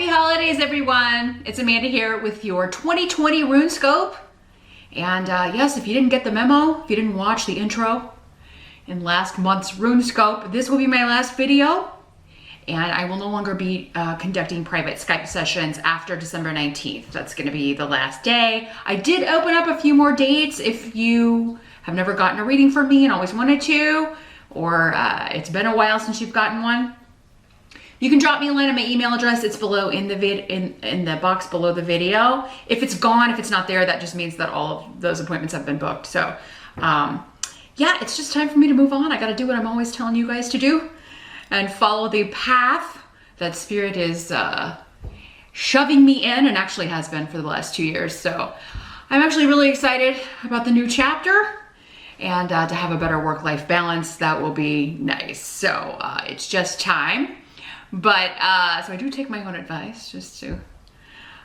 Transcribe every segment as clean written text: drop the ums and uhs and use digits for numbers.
Happy holidays, everyone. It's Amanda here with your 2020 RuneScope. And yes, if you didn't get the memo, if you didn't watch the intro in last month's RuneScope, this will be my last video. And I will no longer be conducting private Skype sessions after December 19th. That's gonna be the last day. I did open up a few more dates if you have never gotten a reading from me and always wanted to, or it's been a while since you've gotten one. You can drop me a line at my email address. It's below in the box below the video. If it's gone, if it's not there, that just means that all of those appointments have been booked. So yeah, it's just time for me to move on. I got to do what I'm always telling you guys to do and follow the path that Spirit is shoving me in, and actually has been for the last 2 years. So I'm actually really excited about the new chapter and to have a better work-life balance. That will be nice. So it's just time. But, so I do take my own advice, just to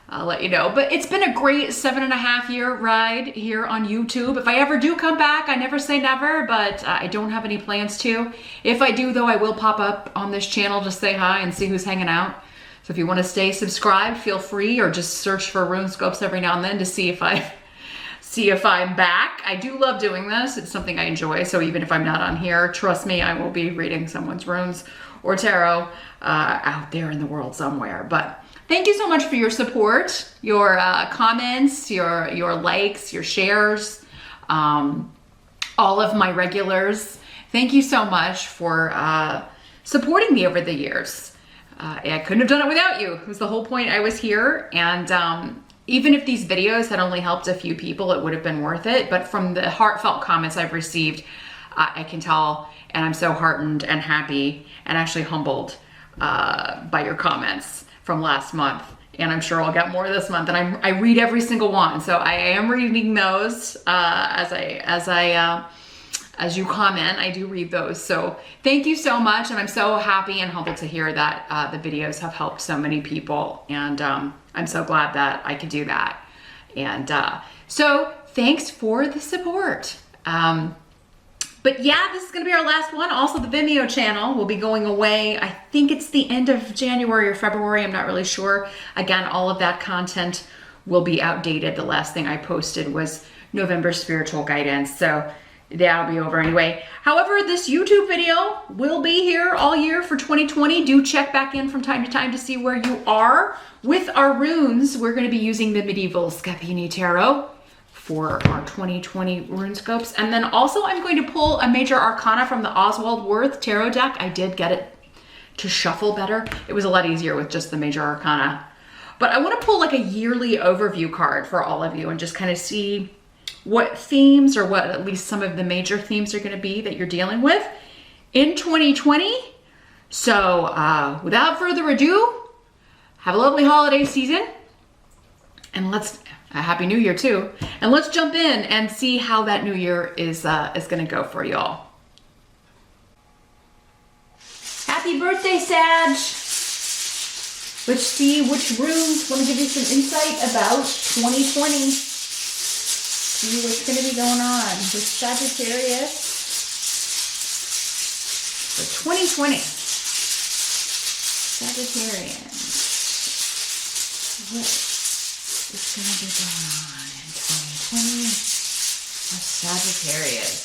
let you know. But it's been a great 7.5-year ride here on YouTube. If I ever do come back, I never say never, but I don't have any plans to. If I do, though, I will pop up on this channel, just say hi and see who's hanging out. So if you want to stay subscribed, feel free, or just search for RuneScopes every now and then to see if I'm back. I do love doing this. It's something I enjoy. So even if I'm not on here, trust me, I will be reading someone's runes or tarot out there in the world somewhere. But thank you so much for your support, your comments, your likes, your shares, all of my regulars. Thank you so much for supporting me over the years. I couldn't have done it without you. It was the whole point I was here. And even if these videos had only helped a few people, it would have been worth it. But from the heartfelt comments I've received, I can tell, and I'm so heartened and happy and actually humbled by your comments from last month. And I'm sure I'll get more this month. And I read every single one, so I am reading those as you comment. I do read those. So thank you so much, and I'm so happy and humbled to hear that the videos have helped so many people. And I'm so glad that I could do that. And so thanks for the support. But yeah, this is gonna be our last one. Also, the Vimeo channel will be going away. I think it's the end of January or February. I'm not really sure. Again, all of that content will be outdated. The last thing I posted was November spiritual guidance. So that'll be over anyway. However, this YouTube video will be here all year for 2020. Do check back in from time to time to see where you are with our runes. We're gonna be using the Medieval Scapini Tarot for our 2020 RuneScopes. And then also I'm going to pull a major arcana from the Oswald Worth tarot deck. I did get it to shuffle better. It was a lot easier with just the major arcana. But I want to pull like a yearly overview card for all of you and just kind of see what themes, or what at least some of the major themes are going to be that you're dealing with in 2020. So without further ado, have a lovely holiday season, and a Happy New Year too. And let's jump in and see how that new year is gonna go for y'all. Happy birthday, Sag! Let's see which runes want to give you some insight about 2020. See what's gonna be going on with Sagittarius for 2020. Sagittarian. What's going to be going on in 2020 with Sagittarius?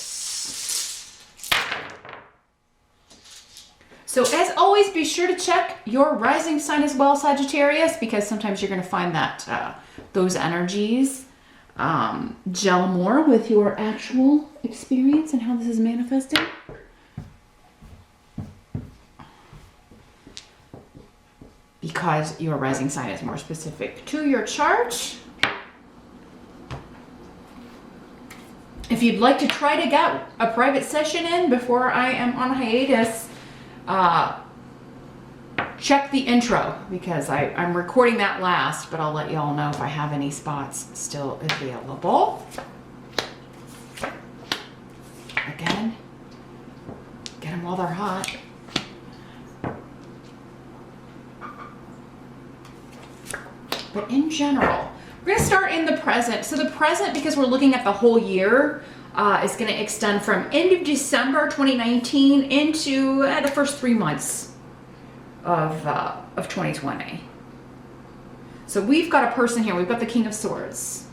So as always, be sure to check your rising sign as well, Sagittarius, because sometimes you're going to find that those energies gel more with your actual experience and how this is manifesting. Because your rising sign is more specific to your chart. If you'd like to try to get a private session in before I am on hiatus, check the intro, because I'm recording that last, but I'll let you all know if I have any spots still available. Again, get them while they're hot. But in general, we're gonna start in the present. So the present, because we're looking at the whole year, is gonna extend from end of December 2019 into the first 3 months of 2020. So we've got a person here. We've got the King of Swords.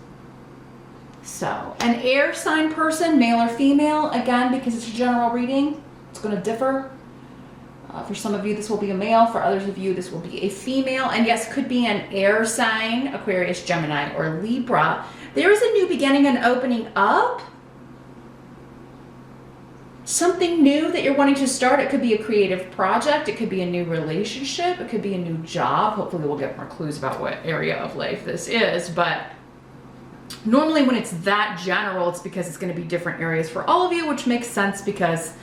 So an air sign person, male or female, again, because it's a general reading, it's going to differ. For some of you, this will be a male. For others of you, this will be a female. And yes, could be an air sign, Aquarius, Gemini, or Libra. There is a new beginning and opening up. Something new that you're wanting to start. It could be a creative project. It could be a new relationship. It could be a new job. Hopefully we'll get more clues about what area of life this is. But normally when it's that general, it's because it's going to be different areas for all of you, which makes sense because,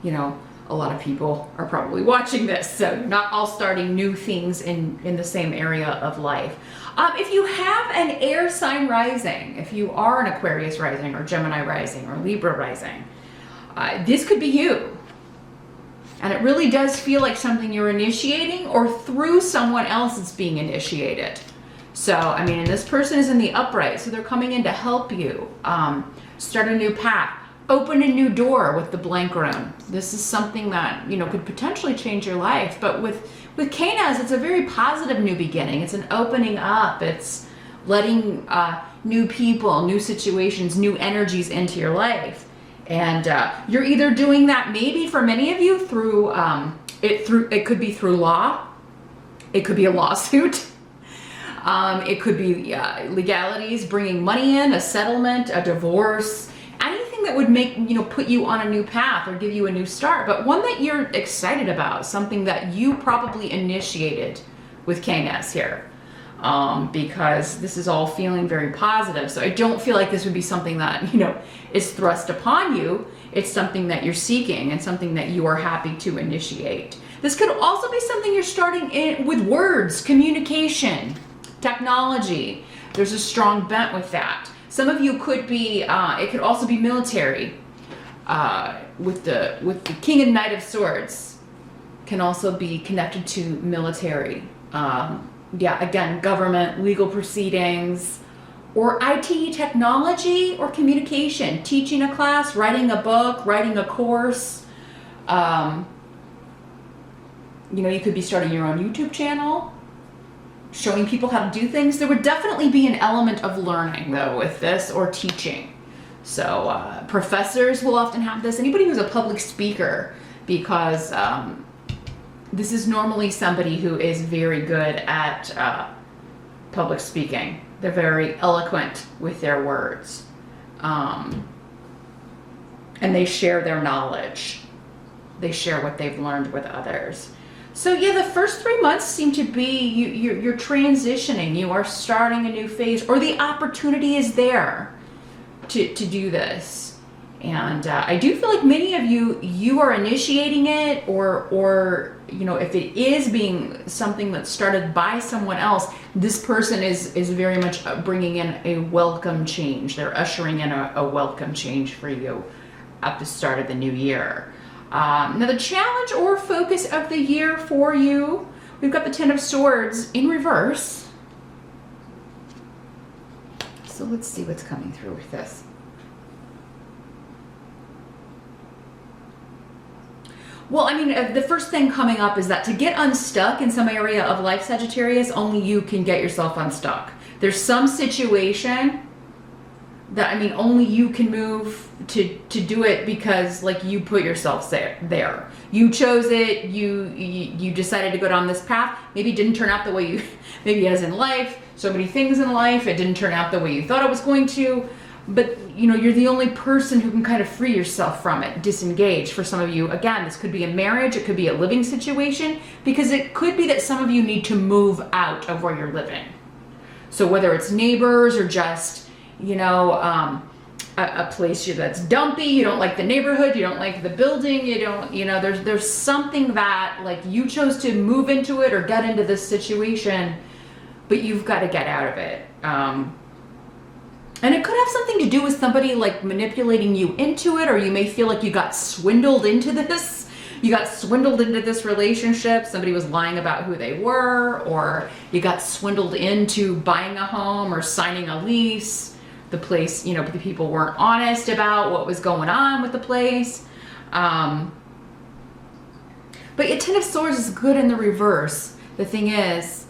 you know, a lot of people are probably watching this. So not all starting new things in the same area of life. If you have an air sign rising, if you are an Aquarius rising or Gemini rising or Libra rising, this could be you. And it really does feel like something you're initiating or through someone else it's being initiated. So, I mean, and this person is in the upright, so they're coming in to help you start a new path, open a new door with the blank rune. This is something that, you know, could potentially change your life. But with Canas, it's a very positive new beginning. It's an opening up. It's letting new people, new situations, new energies into your life. And you're either doing that, maybe for many of you, through it could be through law. It could be a lawsuit. It could be legalities, bringing money in, a settlement, a divorce, anything that would make, you know, put you on a new path or give you a new start, but one that you're excited about, something that you probably initiated with Canas here. Because this is all feeling very positive. So I don't feel like this would be something that, you know, is thrust upon you. It's something that you're seeking and something that you are happy to initiate. This could also be something you're starting in with words, communication, technology. There's a strong bent with that. Some of you could be, it could also be military. With the King and Knight of Swords can also be connected to military. Yeah, again, government, legal proceedings, or IT technology or communication, teaching a class, writing a book, writing a course. You know, you could be starting your own YouTube channel, showing people how to do things. There would definitely be an element of learning, though, with this, or teaching. So professors will often have this. Anybody who's a public speaker, because this is normally somebody who is very good at public speaking. They're very eloquent with their words. And they share their knowledge. They share what they've learned with others. So yeah, the first 3 months seem to be you're transitioning. You are starting a new phase, or the opportunity is there to do this. And I do feel like many of you are initiating it, or you know, if it is being something that's started by someone else, this person is very much bringing in a welcome change. They're ushering in a welcome change for you at the start of the new year. Now the challenge or focus of the year for you, we've got the Ten of Swords in reverse. So let's see what's coming through with this. Well, I mean, the first thing coming up is that to get unstuck in some area of life, Sagittarius, only you can get yourself unstuck. There's some situation that, I mean, only you can move to do it because, like, you put yourself there. You chose it. You decided to go down this path. Maybe it didn't turn out the way you, maybe as in life, so many things in life, it didn't turn out the way you thought it was going to. But, you know, you're the only person who can kind of free yourself from it, disengage. For some of you, again, this could be a marriage, it could be a living situation, because it could be that some of you need to move out of where you're living. So whether it's neighbors or just, you know, a place that's dumpy, you don't like the neighborhood, you don't like the building, you don't, you know, there's something that, like, you chose to move into it or get into this situation, but you've got to get out of it. And it could have something to do with somebody, like, manipulating you into it, or you may feel like you got swindled into this. You got swindled into this relationship. Somebody was lying about who they were, or you got swindled into buying a home or signing a lease. The place, you know, the people weren't honest about what was going on with the place. But your Ten of Swords is good in the reverse. The thing is,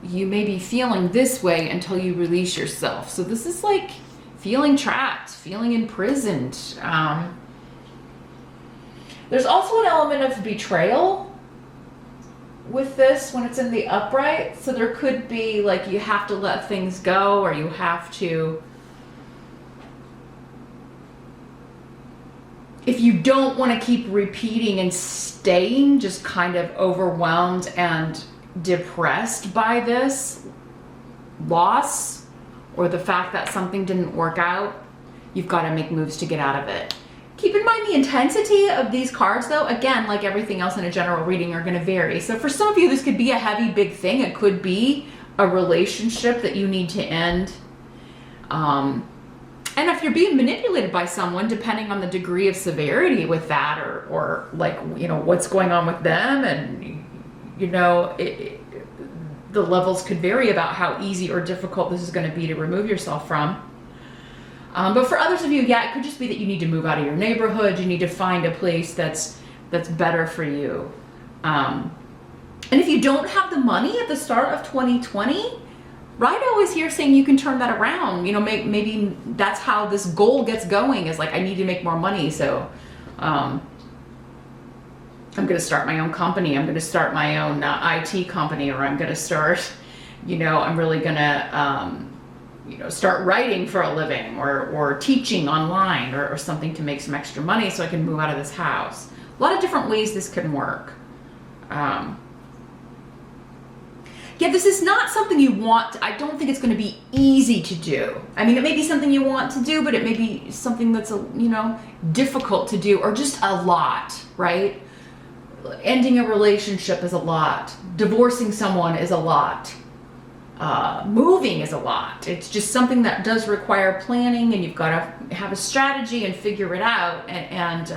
you may be feeling this way until you release yourself. So this is like feeling trapped, feeling imprisoned. There's also an element of betrayal with this when it's in the upright. So there could be like you have to let things go, or you have to, if you don't want to keep repeating and staying just kind of overwhelmed and depressed by this loss or the fact that something didn't work out, you've got to make moves to get out of it. Keep in mind the intensity of these cards, though, again, like everything else in a general reading, are going to vary. So for some of you, this could be a heavy, big thing. It could be a relationship that you need to end. And if you're being manipulated by someone, depending on the degree of severity with that, or like, you know, what's going on with them, and, you know, the levels could vary about how easy or difficult this is going to be to remove yourself from. But for others of you, yeah, it could just be that you need to move out of your neighborhood. You need to find a place that's better for you. And if you don't have the money at the start of 2020, right, I always hear saying you can turn that around. You know, maybe that's how this goal gets going, is like, I need to make more money. So I'm going to start my own company. I'm going to start my own IT company, or I'm going to start, you know, I'm really going to, you know, start writing for a living, or teaching online, or something to make some extra money so I can move out of this house. A lot of different ways this can work. Yeah, this is not something you want. I don't think it's going to be easy to do. I mean, it may be something you want to do, but it may be something that's, you know, difficult to do, or just a lot, right? Ending a relationship is a lot. Divorcing someone is a lot. Moving is a lot. It's just something that does require planning, and you've got to have a strategy and figure it out. And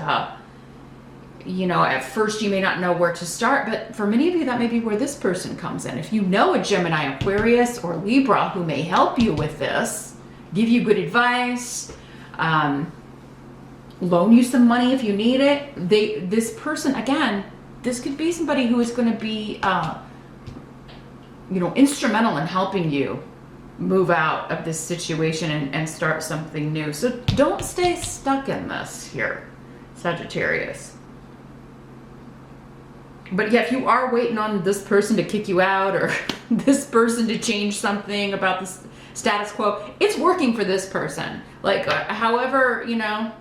you know, at first you may not know where to start, but for many of you, that may be where this person comes in. If you know a Gemini, Aquarius, or Libra who may help you with this, give you good advice, loan you some money if you need it. This person, again, this could be somebody who is going to be, you know, instrumental in helping you move out of this situation and start something new. So don't stay stuck in this here, Sagittarius. But yeah, if you are waiting on this person to kick you out, or this person to change something about the status quo, it's working for this person. Like, however, you know,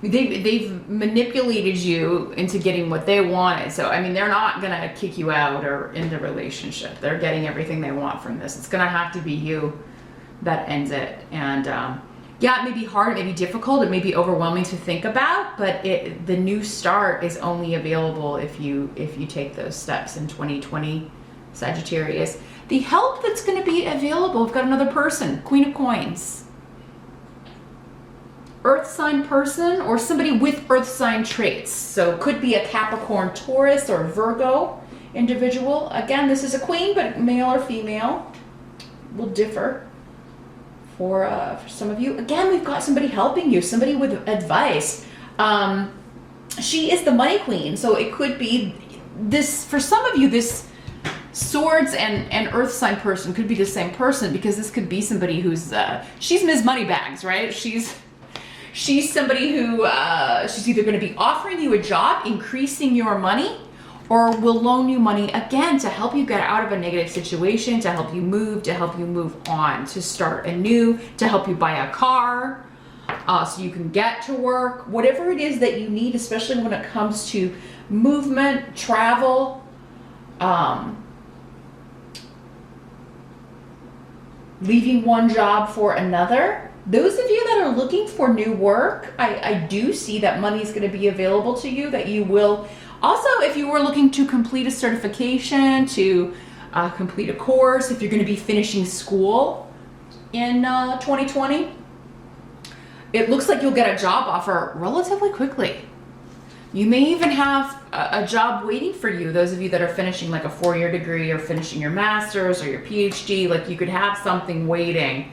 they've manipulated you into getting what they wanted. So, I mean, they're not going to kick you out or end the relationship. They're getting everything they want from this. It's going to have to be you that ends it. And yeah, it may be hard, it may be difficult, it may be overwhelming to think about, but the new start is only available if you take those steps in 2020, Sagittarius. The help that's going to be available, we've got another person, Queen of Coins. Earth sign person, or somebody with earth sign traits. So it could be a Capricorn, Taurus, or Virgo individual. Again, this is a queen, but male or female will differ for some of you. Again, we've got somebody helping you, somebody with advice. She is the money queen, so it could be this, for some of you, this swords and earth sign person could be the same person, because this could be somebody who's, she's Ms. Moneybags, right? She's somebody who, she's either going to be offering you a job, increasing your money, or will loan you money, again, to help you get out of a negative situation, to help you move on, to start anew, to help you buy a car, so you can get to work, whatever it is that you need, especially when it comes to movement, travel, leaving one job for another. Those of you that are looking for new work, I do see that money is going to be available to you, that you will. Also, if you were looking to complete a certification, to complete a course, if you're going to be finishing school in 2020, it looks like you'll get a job offer relatively quickly. You may even have a job waiting for you. Those of you that are finishing like a 4-year degree, or finishing your master's or your PhD, like you could have something waiting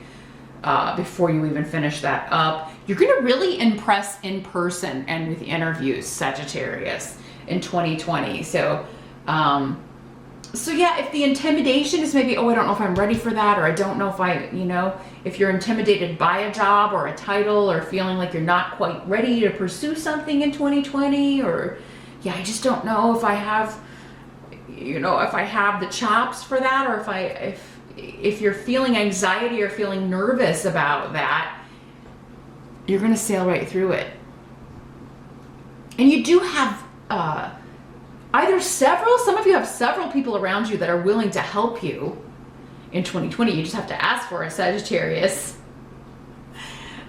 before you even finish that up. You're going to really impress in person and with interviews, Sagittarius, in 2020. So So yeah, if the intimidation is maybe, oh, I don't know if I'm ready for that, or I don't know if if you're intimidated by a job or a title, or feeling like you're not quite ready to pursue something in 2020, or yeah, I just don't know if I have, if I have the chops for that, or if you're feeling anxiety or feeling nervous about that, you're going to sail right through it. And you do have some of you have several people around you that are willing to help you in 2020. You just have to ask for a Sagittarius.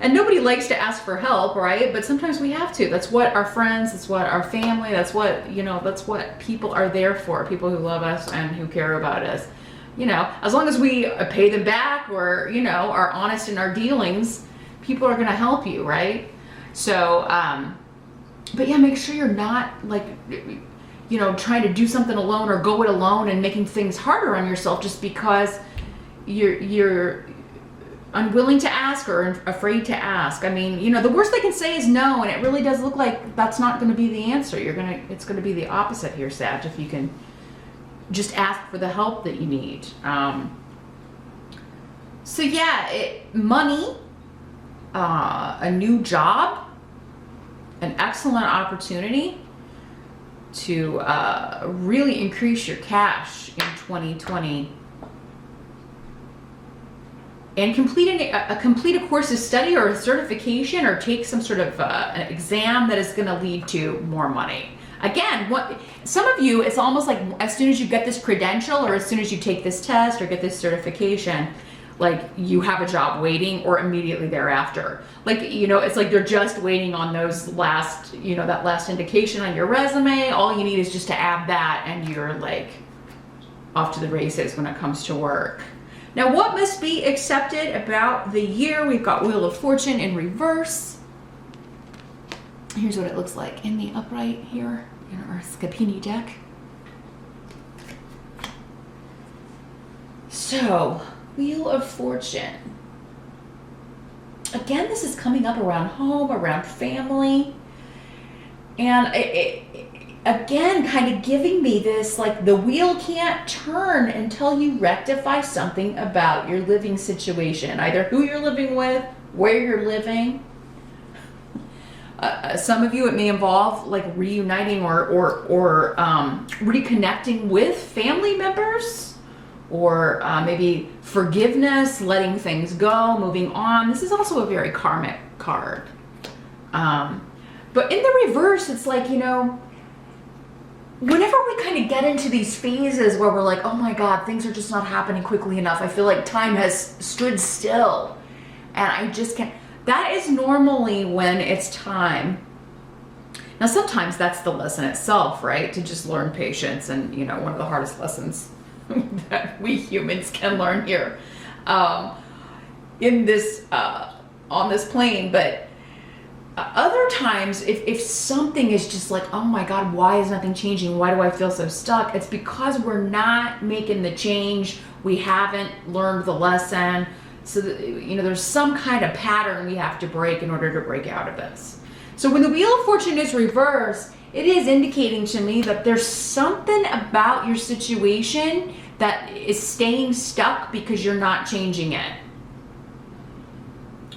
And nobody likes to ask for help, right? But sometimes we have to. That's what our friends, that's what our family, that's what people are there for. People who love us and who care about us. As long as we pay them back, or, are honest in our dealings, people are going to help you, right? So, but yeah, make sure you're not trying to do something alone or go it alone and making things harder on yourself just because you're unwilling to ask or afraid to ask. I mean, the worst they can say is no, and it really does look like that's not going to be the answer. It's going to be the opposite here, Sag, if you can just ask for the help that you need. So yeah, money, a new job, an excellent opportunity to really increase your cash in 2020, and complete a course of study or a certification, or take some sort of an exam that is going to lead to more money. Again, some of you, it's almost like as soon as you get this credential, or as soon as you take this test or get this certification, like you have a job waiting, or immediately thereafter. It's like they're just waiting on those last, that last indication on your resume. All you need is just to add that, and you're like off to the races when it comes to work. Now, what must be accepted about the year? We've got Wheel of Fortune in reverse. Here's what it looks like in the upright here in our Scapini deck. So, Wheel of Fortune. Again, this is coming up around home, around family. And again, kind of giving me this, like, the wheel can't turn until you rectify something about your living situation. Either who you're living with, where you're living. Some of you, it may involve like reuniting or reconnecting with family members, or maybe forgiveness, letting things go, moving on. This is also a very karmic card. But in the reverse, it's like, whenever we kind of get into these phases where we're like, oh my God, things are just not happening quickly enough. I feel like time has stood still and I just can't. That is normally when it's time. Now, sometimes that's the lesson itself, right? To just learn patience, and one of the hardest lessons that we humans can learn here in this on this plane. But other times, if something is just like, oh my God, why is nothing changing? Why do I feel so stuck? It's because we're not making the change. We haven't learned the lesson. So that, there's some kind of pattern we have to break in order to break out of this. So when the Wheel of Fortune is reversed, it is indicating to me that there's something about your situation that is staying stuck because you're not changing it.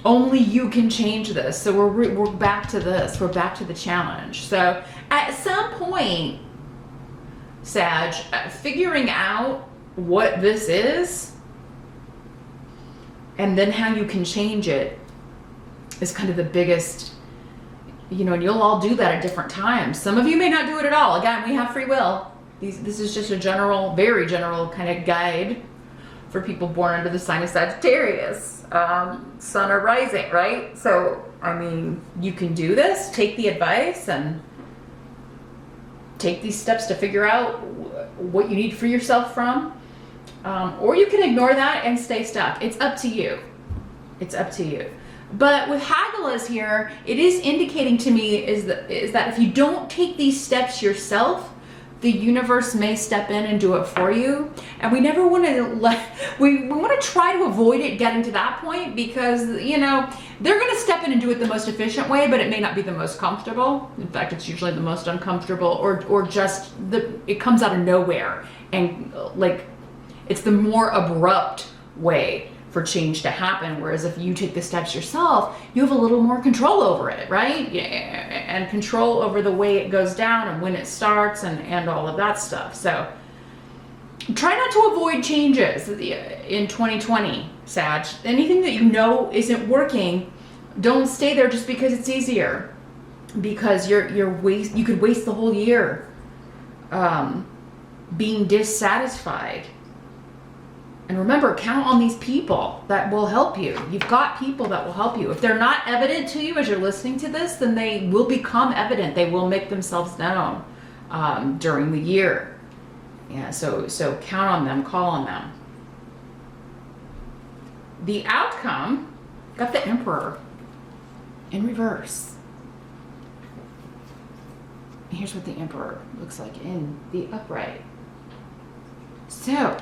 Only you can change this. So we're back to this. We're back to the challenge. So at some point, Sag, figuring out what this is and then how you can change it is kind of the biggest, and you'll all do that at different times. Some of you may not do it at all. Again, we have free will. This is just a general, very general kind of guide for people born under the sign of Sagittarius, sun or rising, right? So, you can do this, take the advice, and take these steps to figure out what you need for yourself from. Or you can ignore that and stay stuck. It's up to you. It's up to you. But with Hagalaz here, it is indicating to me is that if you don't take these steps yourself, the universe may step in and do it for you. And we never want to we want to try to avoid it getting to that point, because, you know, they're going to step in and do it the most efficient way, but it may not be the most comfortable. In fact, it's usually the most uncomfortable, or just it comes out of nowhere. And like, it's the more abrupt way for change to happen. Whereas if you take the steps yourself, you have a little more control over it, right? Yeah, and control over the way it goes down and when it starts and all of that stuff. So try not to avoid changes in 2020, Sag. Anything that you know isn't working, don't stay there just because it's easier. Because you could waste the whole year being dissatisfied. And remember, count on these people that will help you. You've got people that will help you. If they're not evident to you as you're listening to this, then they will become evident. They will make themselves known during the year. Yeah, so count on them, call on them. The outcome, got the Emperor in reverse. Here's what the Emperor looks like in the upright. So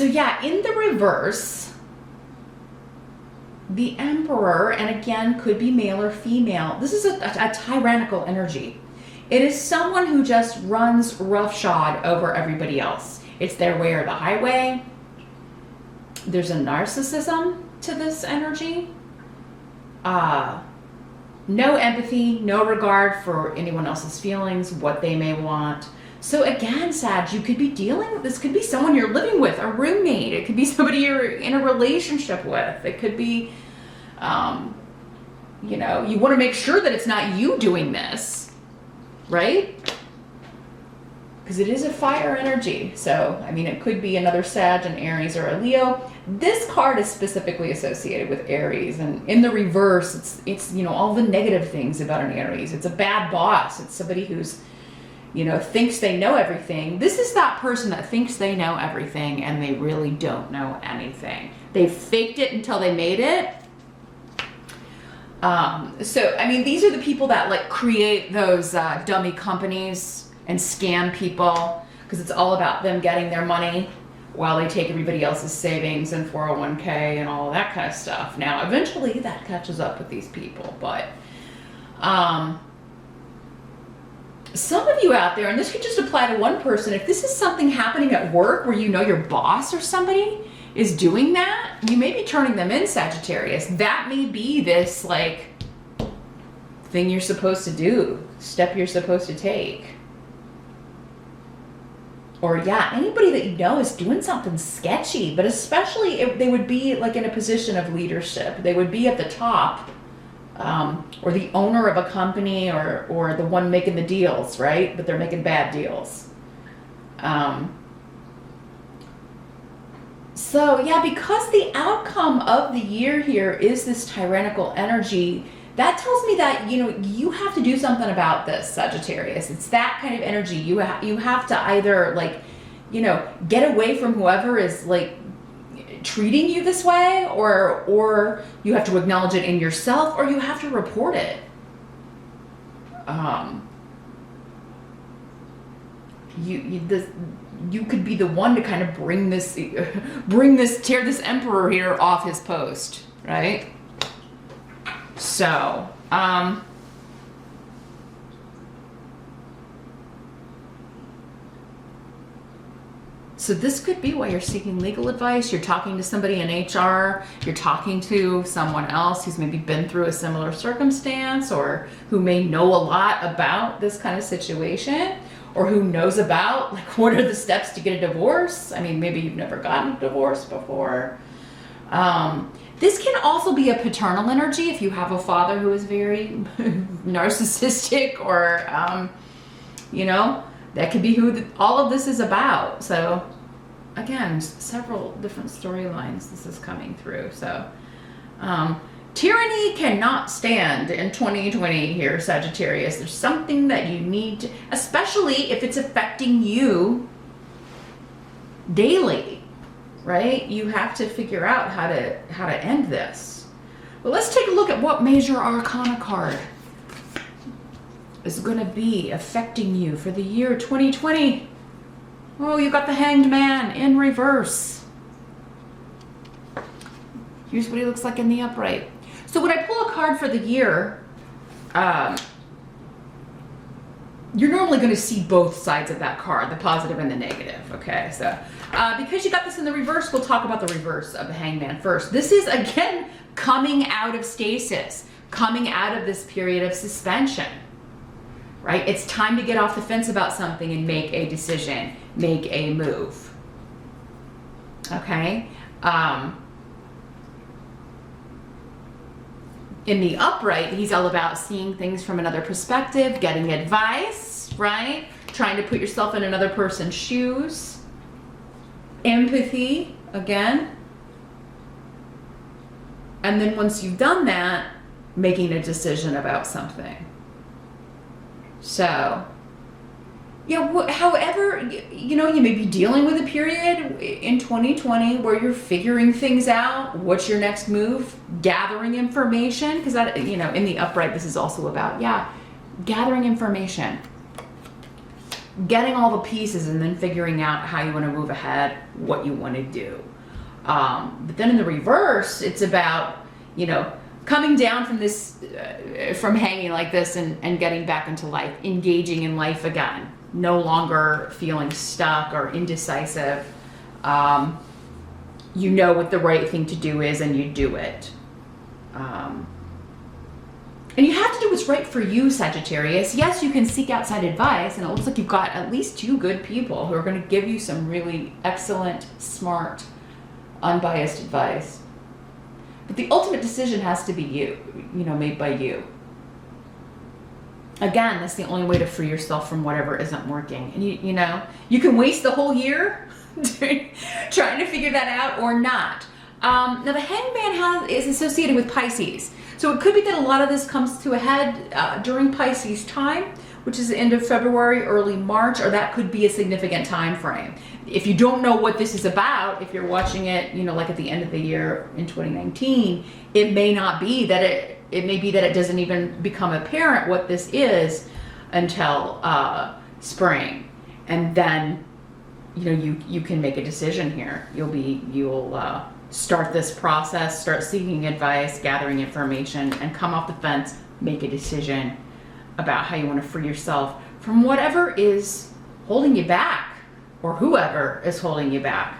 yeah, in the reverse, the Emperor, and again, could be male or female, this is a tyrannical energy. It is someone who just runs roughshod over everybody else. It's their way or the highway. There's a narcissism to this energy. No empathy, no regard for anyone else's feelings, what they may want. So again, Sag, you could be dealing with this. Could be someone you're living with, a roommate. It could be somebody you're in a relationship with. It could be, you know, you want to make sure that it's not you doing this, right? Because it is a fire energy. So, I mean, it could be another Sag, an Aries, or a Leo. This card is specifically associated with Aries, and in the reverse, it's you know, all the negative things about an Aries. It's a bad boss. It's somebody who's, you know, thinks they know everything. This is that person that thinks they know everything and they really don't know anything. They faked it until they made it. So, I mean, these are the people that like create those dummy companies and scam people, because it's all about them getting their money while they take everybody else's savings and 401k and all of that kind of stuff. Now, eventually that catches up with these people, but some of you out there, and this could just apply to one person, if this is something happening at work where you know your boss or somebody is doing that, you may be turning them in, Sagittarius. That may be this like thing you're supposed to do, step you're supposed to take. Or yeah, anybody that you know is doing something sketchy, but especially if they would be like in a position of leadership. They would be at the top, or the owner of a company, or the one making the deals, right? But they're making bad deals. So yeah, because the outcome of the year here is this tyrannical energy, that tells me that, you know, you have to do something about this, Sagittarius. It's that kind of energy. You have to either like, you know, get away from whoever is like treating you this way, or you have to acknowledge it in yourself, or you have to report it. You could be the one to kind of tear this Emperor here off his post, right? So, so this could be why you're seeking legal advice. You're talking to somebody in HR. You're talking to someone else who's maybe been through a similar circumstance, or who may know a lot about this kind of situation, or who knows about like what are the steps to get a divorce. I mean, maybe you've never gotten a divorce before. This can also be a paternal energy if you have a father who is very narcissistic, or, you know, that could be who all of this is about. So again, several different storylines this is coming through. So tyranny cannot stand in 2020 here, Sagittarius. There's something that you need to, especially if it's affecting you daily. Right? You have to figure out how to end this. Well, let's take a look at what major arcana card is going to be affecting you for the year 2020. Oh, you got the Hanged Man in reverse. Here's what he looks like in the upright. So when I pull a card for the year, you're normally going to see both sides of that card, the positive and the negative, okay? So because you got this in the reverse, we'll talk about the reverse of the Hangman first. This is, again, coming out of stasis, coming out of this period of suspension, right? It's time to get off the fence about something and make a decision, make a move, okay? In the upright, he's all about seeing things from another perspective, getting advice, right? Trying to put yourself in another person's shoes. Empathy, again. And then once you've done that, making a decision about something. So, yeah, however, you know, you may be dealing with a period in 2020 where you're figuring things out. What's your next move? Gathering information, because that, you know, in the upright, this is also about, yeah, gathering information, getting all the pieces, and then figuring out how you want to move ahead, what you want to do. But then in the reverse, it's about, you know, coming down from this, from hanging like this and getting back into life, engaging in life again. No longer feeling stuck or indecisive. You know what the right thing to do is and you do it. And you have to do what's right for you, Sagittarius. Yes, you can seek outside advice, and it looks like you've got at least 2 good people who are going to give you some really excellent, smart, unbiased advice. But the ultimate decision has to be you know, made by you. Again, that's the only way to free yourself from whatever isn't working. And you know, you can waste the whole year trying to figure that out or not. Now the Hangman is associated with Pisces. So it could be that a lot of this comes to a head during Pisces time, which is the end of February, early March, or that could be a significant time frame. If you don't know what this is about, if you're watching it, you know, like at the end of the year in 2019, it may not be that it may be that it doesn't even become apparent what this is until spring. And then, you know, you can make a decision here. You'll start this process, start seeking advice, gathering information, and come off the fence, make a decision about how you want to free yourself from whatever is holding you back, or whoever is holding you back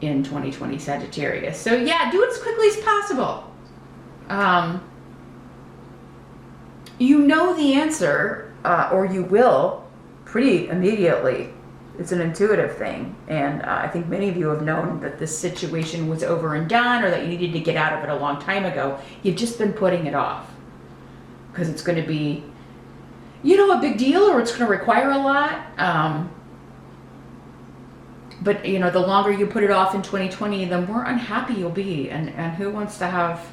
in 2020 Sagittarius. So yeah, do it as quickly as possible. You know the answer, or you will, pretty immediately. It's an intuitive thing. And I think many of you have known that this situation was over and done, or that you needed to get out of it a long time ago. You've just been putting it off because it's going to be, you know, a big deal, or it's going to require a lot. But, you know, the longer you put it off in 2020, the more unhappy you'll be. And who wants to have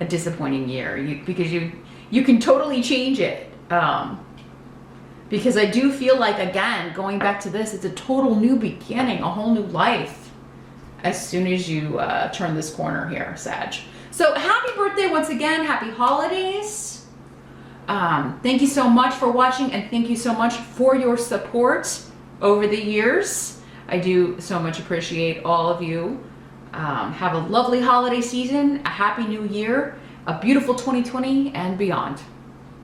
a disappointing year? Because you can totally change it. Because I do feel like, again, going back to this, it's a total new beginning, a whole new life as soon as you turn this corner here, Sag. So happy birthday once again. Happy holidays. Thank you so much for watching, and thank you so much for your support over the years. I do so much appreciate all of you. Have a lovely holiday season, a happy new year, a beautiful 2020 and beyond.